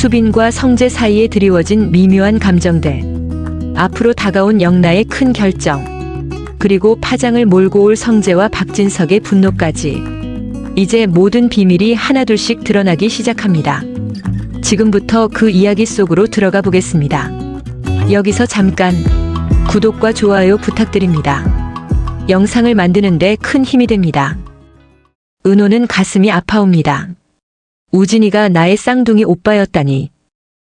수빈과 성재 사이에 드리워진 미묘한 감정들, 앞으로 다가온 영나의 큰 결정, 그리고 파장을 몰고 올 성재와 박진석의 분노까지 이제 모든 비밀이 하나둘씩 드러나기 시작합니다. 지금부터 그 이야기 속으로 들어가 보겠습니다. 여기서 잠깐 구독과 좋아요 부탁드립니다. 영상을 만드는데 큰 힘이 됩니다. 은호는 가슴이 아파옵니다. 우진이가 나의 쌍둥이 오빠였다니.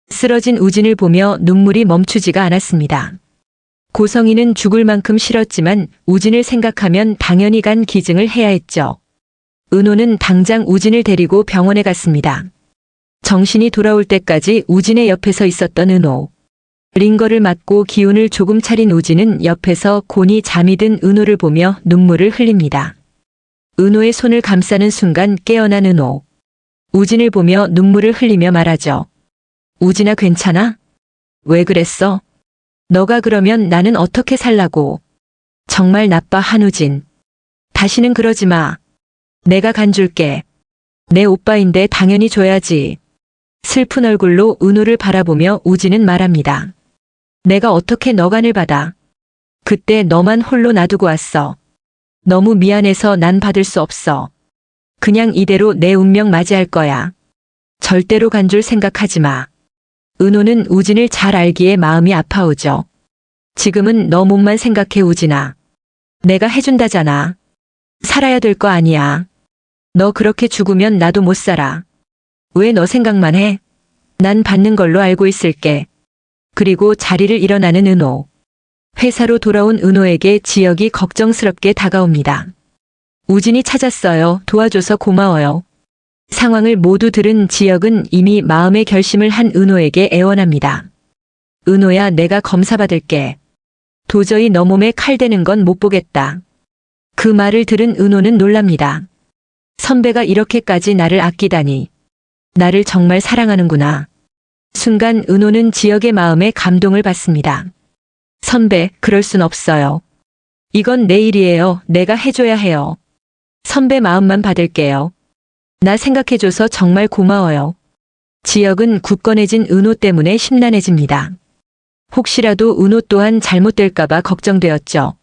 쓰러진 우진을 보며 눈물이 멈추지가 않았습니다. 고성이는 죽을 만큼 싫었지만 우진을 생각하면 당연히 간 기증을 해야 했죠. 은호는 당장 우진을 데리고 병원에 갔습니다. 정신이 돌아올 때까지 우진의 옆에 서 있었던 은호. 링거를 맞고 기운을 조금 차린 우진은 옆에서 곤히 잠이 든 은호를 보며 눈물을 흘립니다. 은호의 손을 감싸는 순간 깨어난 은호. 우진을 보며 눈물을 흘리며 말하죠. 우진아, 괜찮아? 왜 그랬어? 너가 그러면 나는 어떻게 살라고. 정말 나빠, 한우진. 다시는 그러지 마. 내가 간 줄게. 내 오빠인데 당연히 줘야지. 슬픈 얼굴로 은호를 바라보며 우진은 말합니다. 내가 어떻게 너 간을 받아. 그때 너만 홀로 놔두고 왔어. 너무 미안해서 난 받을 수 없어. 그냥 이대로 내 운명 맞이할 거야. 절대로 간 줄 생각하지 마. 은호는 우진을 잘 알기에 마음이 아파오죠. 지금은 너 몸만 생각해, 우진아. 내가 해준다잖아. 살아야 될 거 아니야. 너 그렇게 죽으면 나도 못 살아. 왜 너 생각만 해? 난 받는 걸로 알고 있을게. 그리고 자리를 일어나는 은호. 회사로 돌아온 은호에게 지혁이 걱정스럽게 다가옵니다. 우진이 찾았어요. 도와줘서 고마워요. 상황을 모두 들은 지혁은 이미 마음의 결심을 한 은호에게 애원합니다. 은호야, 내가 검사 받을게. 도저히 너 몸에 칼 대는 건 못 보겠다. 그 말을 들은 은호는 놀랍니다. 선배가 이렇게까지 나를 아끼다니. 나를 정말 사랑하는구나. 순간 은호는 지혁의 마음에 감동을 받습니다. 선배, 그럴 순 없어요. 이건 내 일이에요. 내가 해줘야 해요. 선배 마음만 받을게요. 나 생각해줘서 정말 고마워요. 지혁은 굳건해진 은호 때문에 심란해집니다. 혹시라도 은호 또한 잘못될까봐 걱정되었죠.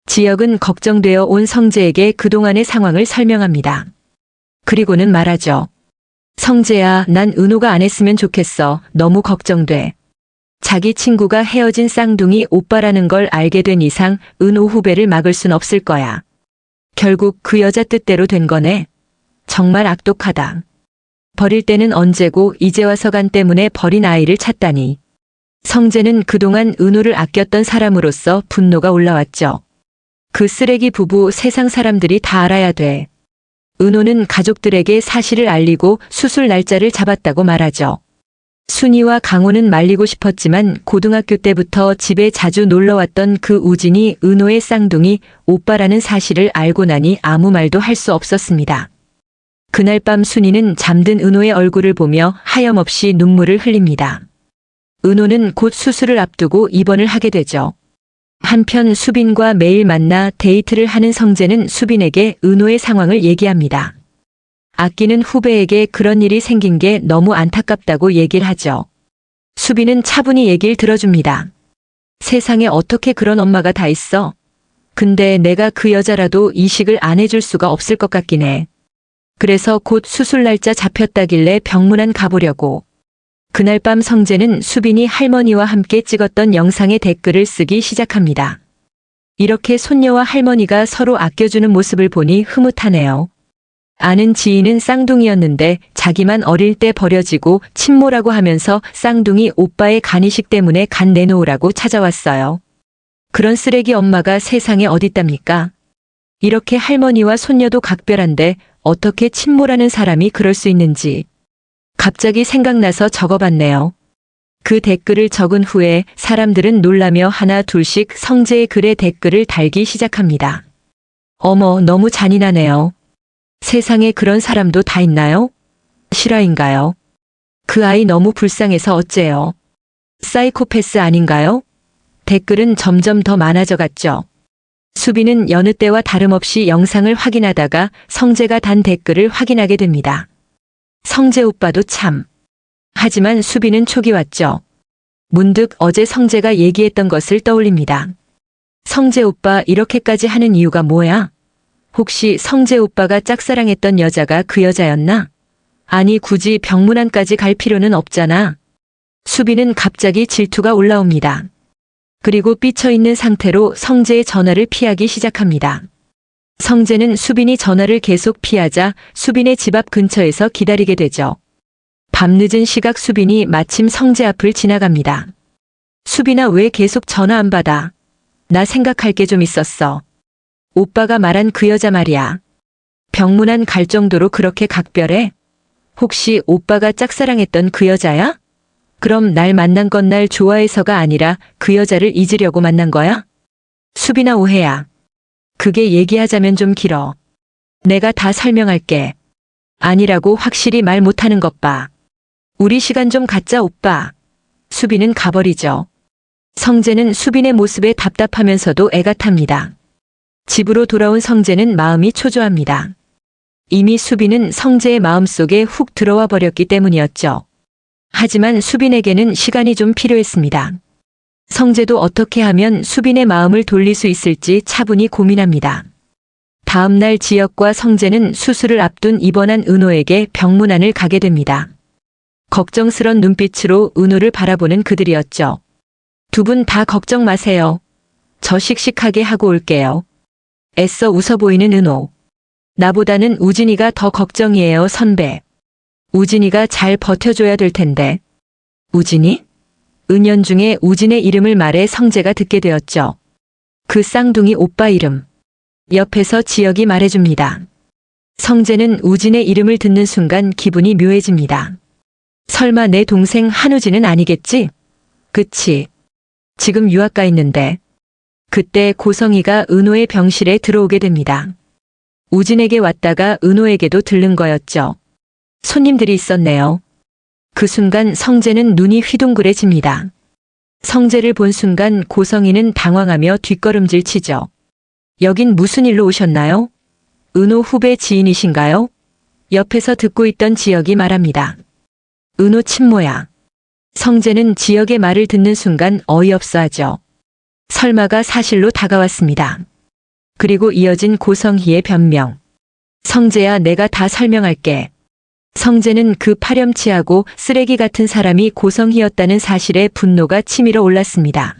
지혁은 걱정되어 온 성재에게 그동안의 상황을 설명합니다. 그리고는 말하죠. 성재야, 난 은호가 안 했으면 좋겠어. 너무 걱정돼. 자기 친구가 헤어진 쌍둥이 오빠라는 걸 알게 된 이상 은호 후배를 막을 순 없을 거야. 결국 그 여자 뜻대로 된 거네. 정말 악독하다. 버릴 때는 언제고 이제 와서 간 때문에 버린 아이를 찾다니. 성재는 그동안 은호를 아꼈던 사람으로서 분노가 올라왔죠. 그 쓰레기 부부 세상 사람들이 다 알아야 돼. 은호는 가족들에게 사실을 알리고 수술 날짜를 잡았다고 말하죠. 순이와 강호는 말리고 싶었지만 고등학교 때부터 집에 자주 놀러왔던 그 우진이 은호의 쌍둥이 오빠라는 사실을 알고 나니 아무 말도 할 수 없었습니다. 그날 밤 순이는 잠든 은호의 얼굴을 보며 하염없이 눈물을 흘립니다. 은호는 곧 수술을 앞두고 입원을 하게 되죠. 한편 수빈과 매일 만나 데이트를 하는 성재는 수빈에게 은호의 상황을 얘기합니다. 아끼는 후배에게 그런 일이 생긴 게 너무 안타깝다고 얘기를 하죠. 수빈은 차분히 얘기를 들어줍니다. 세상에 어떻게 그런 엄마가 다 있어? 근데 내가 그 여자라도 이식을 안 해줄 수가 없을 것 같긴 해. 그래서 곧 수술 날짜 잡혔다길래 병문안 가보려고. 그날 밤 성재는 수빈이 할머니와 함께 찍었던 영상에 댓글을 쓰기 시작합니다. 이렇게 손녀와 할머니가 서로 아껴주는 모습을 보니 흐뭇하네요. 아는 지인은 쌍둥이였는데 자기만 어릴 때 버려지고 친모라고 하면서 쌍둥이 오빠의 간이식 때문에 간 내놓으라고 찾아왔어요. 그런 쓰레기 엄마가 세상에 어딨답니까? 이렇게 할머니와 손녀도 각별한데 어떻게 친모라는 사람이 그럴 수 있는지 갑자기 생각나서 적어봤네요. 그 댓글을 적은 후에 사람들은 놀라며 하나 둘씩 성재의 글에 댓글을 달기 시작합니다. 어머, 너무 잔인하네요. 세상에 그런 사람도 다 있나요? 실화인가요? 그 아이 너무 불쌍해서 어째요? 사이코패스 아닌가요? 댓글은 점점 더 많아져 갔죠. 수빈은 여느 때와 다름없이 영상을 확인하다가 성재가 단 댓글을 확인하게 됩니다. 성재 오빠도 참. 하지만 수빈은 촉이 왔죠. 문득 어제 성재가 얘기했던 것을 떠올립니다. 성재 오빠 이렇게까지 하는 이유가 뭐야? 혹시 성재 오빠가 짝사랑했던 여자가 그 여자였나? 아니 굳이 병문안까지 갈 필요는 없잖아. 수빈은 갑자기 질투가 올라옵니다. 그리고 삐쳐있는 상태로 성재의 전화를 피하기 시작합니다. 성재는 수빈이 전화를 계속 피하자 수빈의 집 앞 근처에서 기다리게 되죠. 밤늦은 시각 수빈이 마침 성재 앞을 지나갑니다. 수빈아 왜 계속 전화 안 받아? 나 생각할 게 좀 있었어. 오빠가 말한 그 여자 말이야. 병문안 갈 정도로 그렇게 각별해? 혹시 오빠가 짝사랑했던 그 여자야? 그럼 날 만난 건 날 좋아해서가 아니라 그 여자를 잊으려고 만난 거야? 수빈아 오해야. 그게 얘기하자면 좀 길어. 내가 다 설명할게. 아니라고 확실히 말 못하는 것 봐. 우리 시간 좀 갖자 오빠. 수빈은 가버리죠. 성재는 수빈의 모습에 답답하면서도 애가 탑니다. 집으로 돌아온 성재는 마음이 초조합니다. 이미 수빈은 성재의 마음속에 훅 들어와 버렸기 때문이었죠. 하지만 수빈에게는 시간이 좀 필요했습니다. 성재도 어떻게 하면 수빈의 마음을 돌릴 수 있을지 차분히 고민합니다. 다음 날 지혁과 성재는 수술을 앞둔 입원한 은호에게 병문안을 가게 됩니다. 걱정스런 눈빛으로 은호를 바라보는 그들이었죠. 두 분 다 걱정 마세요. 저 씩씩하게 하고 올게요. 애써 웃어 보이는 은호. 나보다는 우진이가 더 걱정이에요, 선배. 우진이가 잘 버텨줘야 될 텐데. 우진이? 은연중에 우진의 이름을 말해 성재가 듣게 되었죠. 그 쌍둥이 오빠 이름. 옆에서 지혁이 말해줍니다. 성재는 우진의 이름을 듣는 순간 기분이 묘해집니다. 설마 내 동생 한우진은 아니겠지? 그치. 지금 유학 가 있는데. 그때 고성이가 은호의 병실에 들어오게 됩니다. 우진에게 왔다가 은호에게도 들른 거였죠. 손님들이 있었네요. 그 순간 성재는 눈이 휘둥그레집니다. 성재를 본 순간 고성이는 당황하며 뒷걸음질 치죠. 여긴 무슨 일로 오셨나요? 은호 후배 지인이신가요? 옆에서 듣고 있던 지혁이 말합니다. 은호 친모야. 성재는 지혁의 말을 듣는 순간 어이없어 하죠. 설마가 사실로 다가왔습니다. 그리고 이어진 고성희의 변명. 성재야 내가 다 설명할게. 성재는 그 파렴치하고 쓰레기 같은 사람이 고성희였다는 사실에 분노가 치밀어 올랐습니다.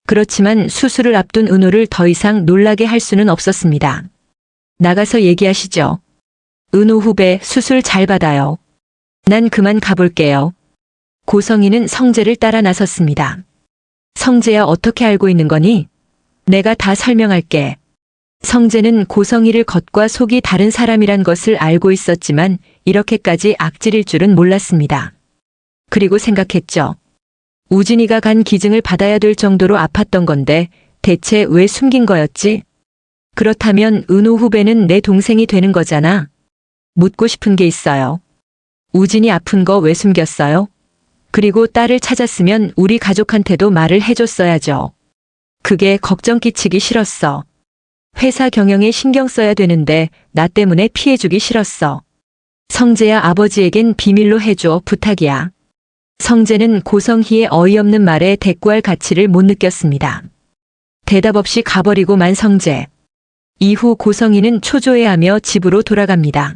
그렇지만 수술을 앞둔 은호를 더 이상 놀라게 할 수는 없었습니다. 나가서 얘기하시죠. 은호 후배 수술 잘 받아요. 난 그만 가볼게요. 고성희는 성재를 따라 나섰습니다. 성재야 어떻게 알고 있는 거니? 내가 다 설명할게. 성재는 고성희를 겉과 속이 다른 사람이란 것을 알고 있었지만 이렇게까지 악질일 줄은 몰랐습니다. 그리고 생각했죠. 우진이가 간 기증을 받아야 될 정도로 아팠던 건데 대체 왜 숨긴 거였지? 그렇다면 은호 후배는 내 동생이 되는 거잖아. 묻고 싶은 게 있어요. 우진이 아픈 거 왜 숨겼어요? 그리고 딸을 찾았으면 우리 가족한테도 말을 해줬어야죠. 그게 걱정 끼치기 싫었어. 회사 경영에 신경 써야 되는데 나 때문에 피해주기 싫었어. 성재야 아버지에겐 비밀로 해줘 부탁이야. 성재는 고성희의 어이없는 말에 대꾸할 가치를 못 느꼈습니다. 대답 없이 가버리고 만 성재. 이후 고성희는 초조해하며 집으로 돌아갑니다.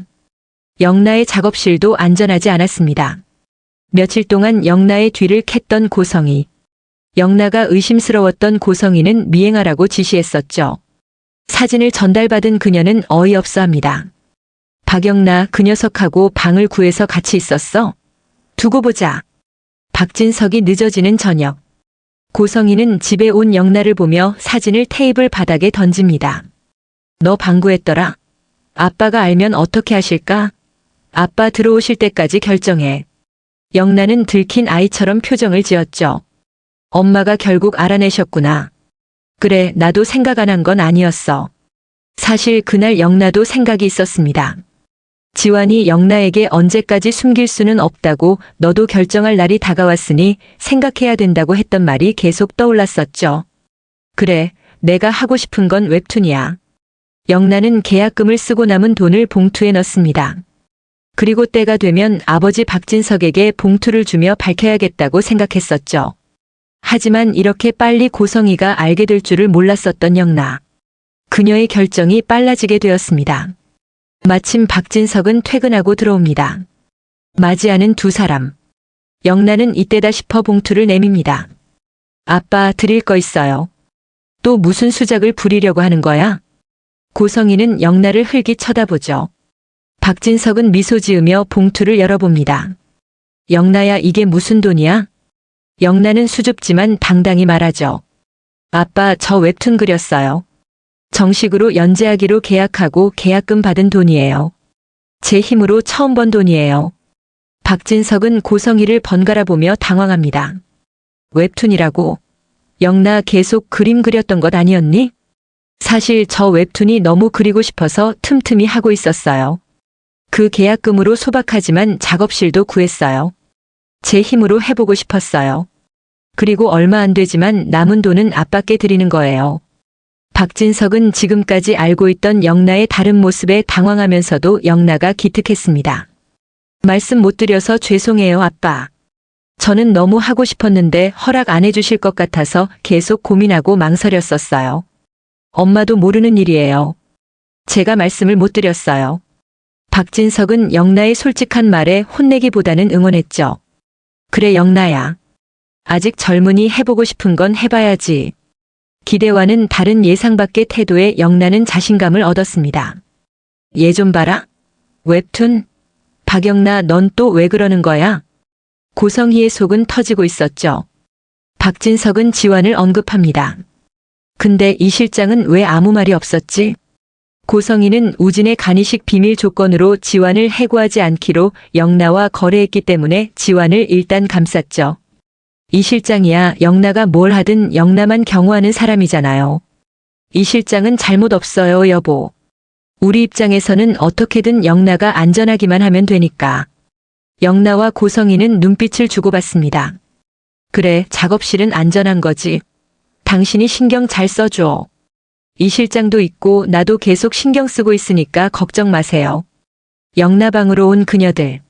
영나의 작업실도 안전하지 않았습니다. 며칠 동안 영나의 뒤를 캤던 고성희. 영나가 의심스러웠던 고성희는 미행하라고 지시했었죠. 사진을 전달받은 그녀는 어이없어합니다. 박영나 그 녀석하고 방을 구해서 같이 있었어? 두고 보자. 박진석이 늦어지는 저녁. 고성희는 집에 온 영나를 보며 사진을 테이블 바닥에 던집니다. 너 방구했더라? 아빠가 알면 어떻게 하실까? 아빠 들어오실 때까지 결정해. 영나는 들킨 아이처럼 표정을 지었죠. 엄마가 결국 알아내셨구나. 그래, 나도 생각 안 한 건 아니었어. 사실 그날 영나도 생각이 있었습니다. 지환이 영나에게 언제까지 숨길 수는 없다고 너도 결정할 날이 다가왔으니 생각해야 된다고 했던 말이 계속 떠올랐었죠. 그래, 내가 하고 싶은 건 웹툰이야. 영나는 계약금을 쓰고 남은 돈을 봉투에 넣습니다. 그리고 때가 되면 아버지 박진석에게 봉투를 주며 밝혀야겠다고 생각했었죠. 하지만 이렇게 빨리 고성이가 알게 될 줄을 몰랐었던 영나. 그녀의 결정이 빨라지게 되었습니다. 마침 박진석은 퇴근하고 들어옵니다. 맞이하는 두 사람. 영나는 이때다 싶어 봉투를 내밉니다. 아빠, 드릴 거 있어요. 또 무슨 수작을 부리려고 하는 거야? 고성이는 영나를 흘기 쳐다보죠. 박진석은 미소 지으며 봉투를 열어봅니다. 영나야, 이게 무슨 돈이야? 영나는 수줍지만 당당히 말하죠. 아빠, 저 웹툰 그렸어요. 정식으로 연재하기로 계약하고 계약금 받은 돈이에요. 제 힘으로 처음 번 돈이에요. 박진석은 고성이를 번갈아 보며 당황합니다. 웹툰이라고? 영나 계속 그림 그렸던 것 아니었니? 사실 저 웹툰이 너무 그리고 싶어서 틈틈이 하고 있었어요. 그 계약금으로 소박하지만 작업실도 구했어요. 제 힘으로 해보고 싶었어요. 그리고 얼마 안 되지만 남은 돈은 아빠께 드리는 거예요. 박진석은 지금까지 알고 있던 영나의 다른 모습에 당황하면서도 영나가 기특했습니다. 말씀 못 드려서 죄송해요, 아빠. 저는 너무 하고 싶었는데 허락 안 해주실 것 같아서 계속 고민하고 망설였었어요. 엄마도 모르는 일이에요. 제가 말씀을 못 드렸어요. 박진석은 영나의 솔직한 말에 혼내기보다는 응원했죠. 그래, 영나야. 아직 젊으니 해보고 싶은 건 해봐야지. 기대와는 다른 예상 밖의 태도에 영나는 자신감을 얻었습니다. 얘 좀 봐라. 웹툰? 박영나, 넌 또 왜 그러는 거야? 고성희의 속은 터지고 있었죠. 박진석은 지환을 언급합니다. 근데 이 실장은 왜 아무 말이 없었지? 고성희는 우진의 간이식 비밀 조건으로 지환을 해고하지 않기로 영나와 거래했기 때문에 지환을 일단 감쌌죠. 이 실장이야 영나가 뭘 하든 영나만 경호하는 사람이잖아요. 이 실장은 잘못 없어요, 여보. 우리 입장에서는 어떻게든 영나가 안전하기만 하면 되니까. 영나와 고성희는 눈빛을 주고받습니다. 그래, 작업실은 안전한 거지. 당신이 신경 잘 써줘. 이 실장도 있고 나도 계속 신경 쓰고 있으니까 걱정 마세요. 영나방으로 온 그녀들.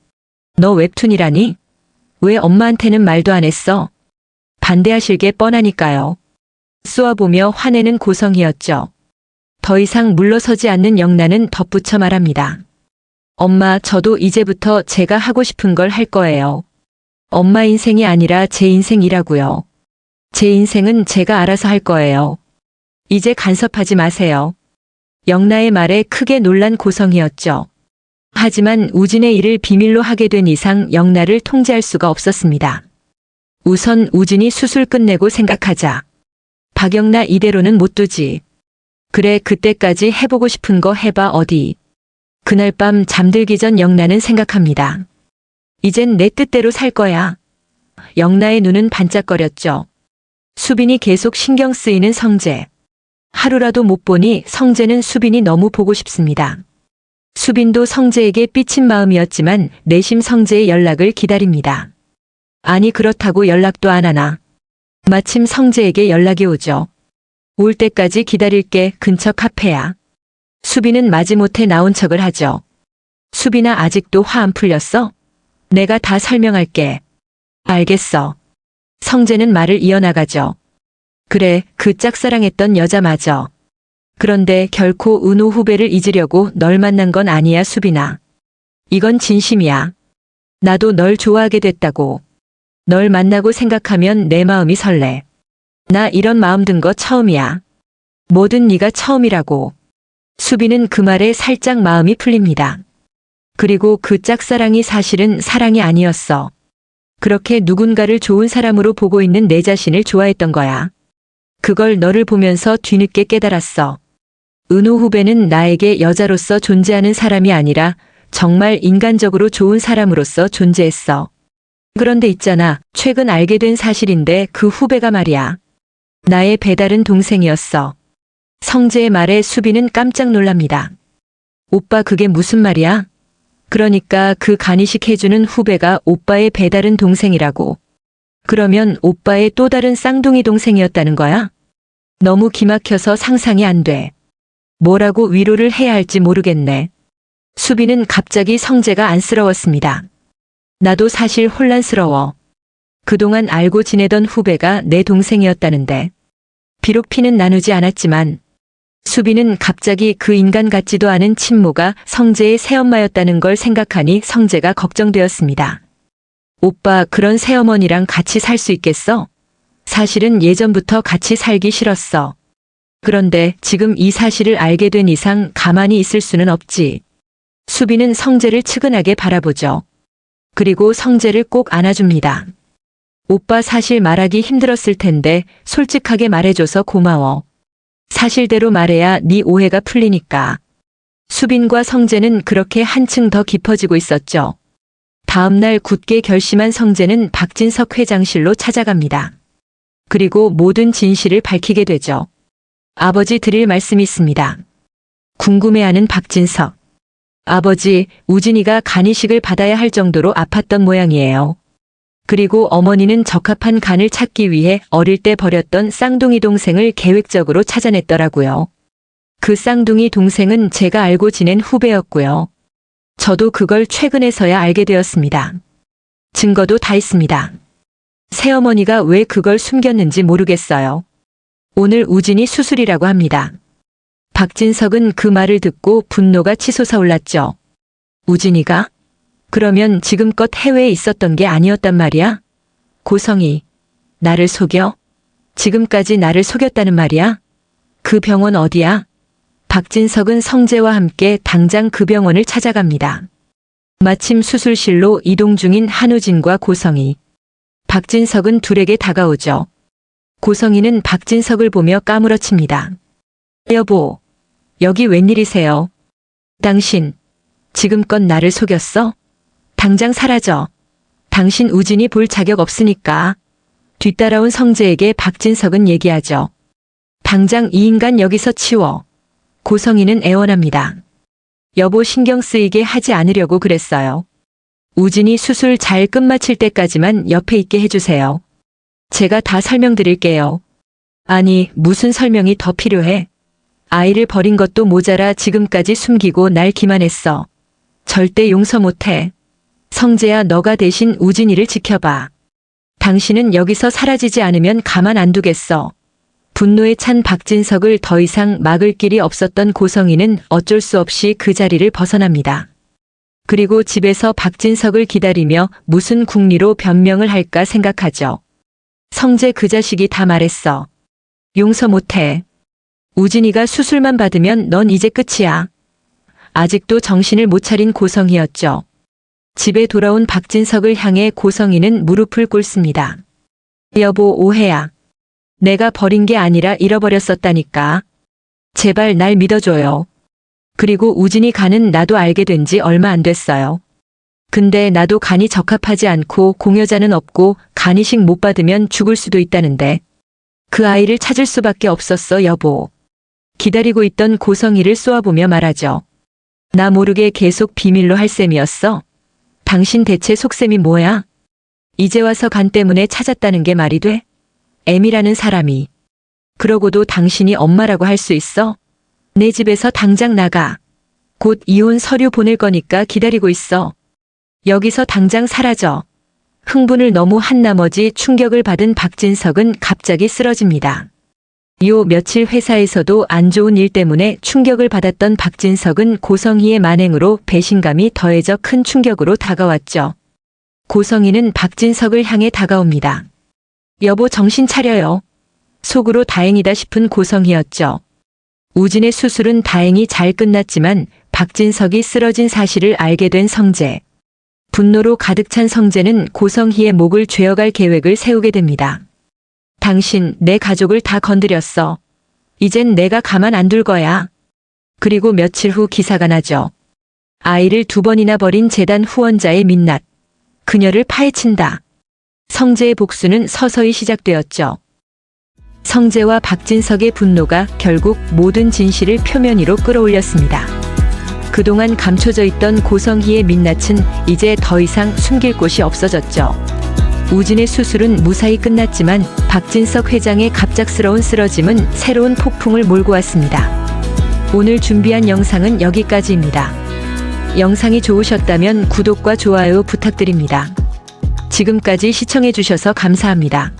너 웹툰이라니? 왜 엄마한테는 말도 안 했어? 반대하실 게 뻔하니까요. 쏘아보며 화내는 고성이었죠. 더 이상 물러서지 않는 영나는 덧붙여 말합니다. 엄마, 저도 이제부터 제가 하고 싶은 걸 할 거예요. 엄마 인생이 아니라 제 인생이라고요. 제 인생은 제가 알아서 할 거예요. 이제 간섭하지 마세요. 영나의 말에 크게 놀란 고성이었죠. 하지만 우진의 일을 비밀로 하게 된 이상 영나를 통제할 수가 없었습니다. 우선 우진이 수술 끝내고 생각하자. 박영나 이대로는 못 두지. 그래, 그때까지 해보고 싶은 거 해봐. 어디. 그날 밤 잠들기 전 영나는 생각합니다. 이젠 내 뜻대로 살 거야. 영나의 눈은 반짝거렸죠. 수빈이 계속 신경 쓰이는 성재. 하루라도 못 보니 성재는 수빈이 너무 보고 싶습니다. 수빈도 성재에게 삐친 마음이었지만 내심 성재의 연락을 기다립니다. 아니, 그렇다고 연락도 안 하나. 마침 성재에게 연락이 오죠. 올 때까지 기다릴게. 근처 카페야. 수빈은 마지못해 나온 척을 하죠. 수빈아, 아직도 화 안 풀렸어? 내가 다 설명할게. 알겠어. 성재는 말을 이어나가죠. 그래, 그 짝사랑했던 여자 맞아. 그런데 결코 은호 후배를 잊으려고 널 만난 건 아니야, 수빈아. 이건 진심이야. 나도 널 좋아하게 됐다고. 널 만나고 생각하면 내 마음이 설레. 나 이런 마음 든 거 처음이야. 뭐든 네가 처음이라고. 수빈은 그 말에 살짝 마음이 풀립니다. 그리고 그 짝사랑이 사실은 사랑이 아니었어. 그렇게 누군가를 좋은 사람으로 보고 있는 내 자신을 좋아했던 거야. 그걸 너를 보면서 뒤늦게 깨달았어. 은호 후배는 나에게 여자로서 존재하는 사람이 아니라 정말 인간적으로 좋은 사람으로서 존재했어. 그런데 있잖아, 최근 알게 된 사실인데 그 후배가 말이야. 나의 배다른 동생이었어. 성재의 말에 수빈은 깜짝 놀랍니다. 오빠, 그게 무슨 말이야? 그러니까 그 간이식 해주는 후배가 오빠의 배다른 동생이라고. 그러면 오빠의 또 다른 쌍둥이 동생이었다는 거야? 너무 기막혀서 상상이 안 돼. 뭐라고 위로를 해야 할지 모르겠네. 수빈은 갑자기 성재가 안쓰러웠습니다. 나도 사실 혼란스러워. 그동안 알고 지내던 후배가 내 동생이었다는데. 비록 피는 나누지 않았지만 수빈은 갑자기 그 인간 같지도 않은 친모가 성재의 새엄마였다는 걸 생각하니 성재가 걱정되었습니다. 오빠, 그런 새어머니랑 같이 살 수 있겠어? 사실은 예전부터 같이 살기 싫었어. 그런데 지금 이 사실을 알게 된 이상 가만히 있을 수는 없지. 수빈은 성재를 측은하게 바라보죠. 그리고 성재를 꼭 안아줍니다. 오빠, 사실 말하기 힘들었을 텐데 솔직하게 말해줘서 고마워. 사실대로 말해야 네 오해가 풀리니까. 수빈과 성재는 그렇게 한층 더 깊어지고 있었죠. 다음날 굳게 결심한 성재는 박진석 회장실로 찾아갑니다. 그리고 모든 진실을 밝히게 되죠. 아버지, 드릴 말씀이 있습니다. 궁금해하는 박진석. 아버지, 우진이가 간이식을 받아야 할 정도로 아팠던 모양이에요. 그리고 어머니는 적합한 간을 찾기 위해 어릴 때 버렸던 쌍둥이 동생을 계획적으로 찾아냈더라고요. 그 쌍둥이 동생은 제가 알고 지낸 후배였고요. 저도 그걸 최근에서야 알게 되었습니다. 증거도 다 있습니다. 새어머니가 왜 그걸 숨겼는지 모르겠어요. 오늘 우진이 수술이라고 합니다. 박진석은 그 말을 듣고 분노가 치솟아 올랐죠. 우진이가? 그러면 지금껏 해외에 있었던 게 아니었단 말이야? 고성이, 나를 속여? 지금까지 나를 속였다는 말이야? 그 병원 어디야? 박진석은 성재와 함께 당장 그 병원을 찾아갑니다. 마침 수술실로 이동 중인 한우진과 고성이. 박진석은 둘에게 다가오죠. 고성이는 박진석을 보며 까무러칩니다. 여보, 여기 웬일이세요? 당신, 지금껏 나를 속였어? 당장 사라져. 당신 우진이 볼 자격 없으니까. 뒤따라온 성재에게 박진석은 얘기하죠. 당장 이 인간 여기서 치워. 고성이는 애원합니다. 여보, 신경 쓰이게 하지 않으려고 그랬어요. 우진이 수술 잘 끝마칠 때까지만 옆에 있게 해주세요. 제가 다 설명드릴게요. 아니, 무슨 설명이 더 필요해? 아이를 버린 것도 모자라 지금까지 숨기고 날 기만했어. 절대 용서 못해. 성재야, 너가 대신 우진이를 지켜봐. 당신은 여기서 사라지지 않으면 가만 안 두겠어. 분노에 찬 박진석을 더 이상 막을 길이 없었던 고성이는 어쩔 수 없이 그 자리를 벗어납니다. 그리고 집에서 박진석을 기다리며 무슨 궁리로 변명을 할까 생각하죠. 성재, 그 자식이 다 말했어. 용서 못해. 우진이가 수술만 받으면 넌 이제 끝이야. 아직도 정신을 못 차린 고성이었죠. 집에 돌아온 박진석을 향해 고성이는 무릎을 꿇습니다. 여보, 오해야. 내가 버린 게 아니라 잃어버렸었다니까. 제발 날 믿어줘요. 그리고 우진이 간은 나도 알게 된 지 얼마 안 됐어요. 근데 나도 간이 적합하지 않고 공여자는 없고 간이식 못 받으면 죽을 수도 있다는데. 그 아이를 찾을 수밖에 없었어, 여보. 기다리고 있던 고성이를 쏘아보며 말하죠. 나 모르게 계속 비밀로 할 셈이었어? 당신 대체 속셈이 뭐야? 이제 와서 간 때문에 찾았다는 게 말이 돼? M이라는 사람이. 그러고도 당신이 엄마라고 할 수 있어? 내 집에서 당장 나가. 곧 이혼 서류 보낼 거니까 기다리고 있어. 여기서 당장 사라져. 흥분을 너무 한 나머지 충격을 받은 박진석은 갑자기 쓰러집니다. 요 며칠 회사에서도 안 좋은 일 때문에 충격을 받았던 박진석은 고성희의 만행으로 배신감이 더해져 큰 충격으로 다가왔죠. 고성희는 박진석을 향해 다가옵니다. 여보, 정신 차려요. 속으로 다행이다 싶은 고성희였죠. 우진의 수술은 다행히 잘 끝났지만 박진석이 쓰러진 사실을 알게 된 성재. 분노로 가득 찬 성재는 고성희의 목을 죄어갈 계획을 세우게 됩니다. 당신, 내 가족을 다 건드렸어. 이젠 내가 가만 안 둘 거야. 그리고 며칠 후 기사가 나죠. 아이를 2번이나 버린 재단 후원자의 민낯. 그녀를 파헤친다. 성재의 복수는 서서히 시작되었죠. 성재와 박진석의 분노가 결국 모든 진실을 표면 위로 끌어올렸습니다. 그동안 감춰져 있던 고성희의 민낯은 이제 더 이상 숨길 곳이 없어졌죠. 우진의 수술은 무사히 끝났지만 박진석 회장의 갑작스러운 쓰러짐은 새로운 폭풍을 몰고 왔습니다. 오늘 준비한 영상은 여기까지입니다. 영상이 좋으셨다면 구독과 좋아요 부탁드립니다. 지금까지 시청해주셔서 감사합니다.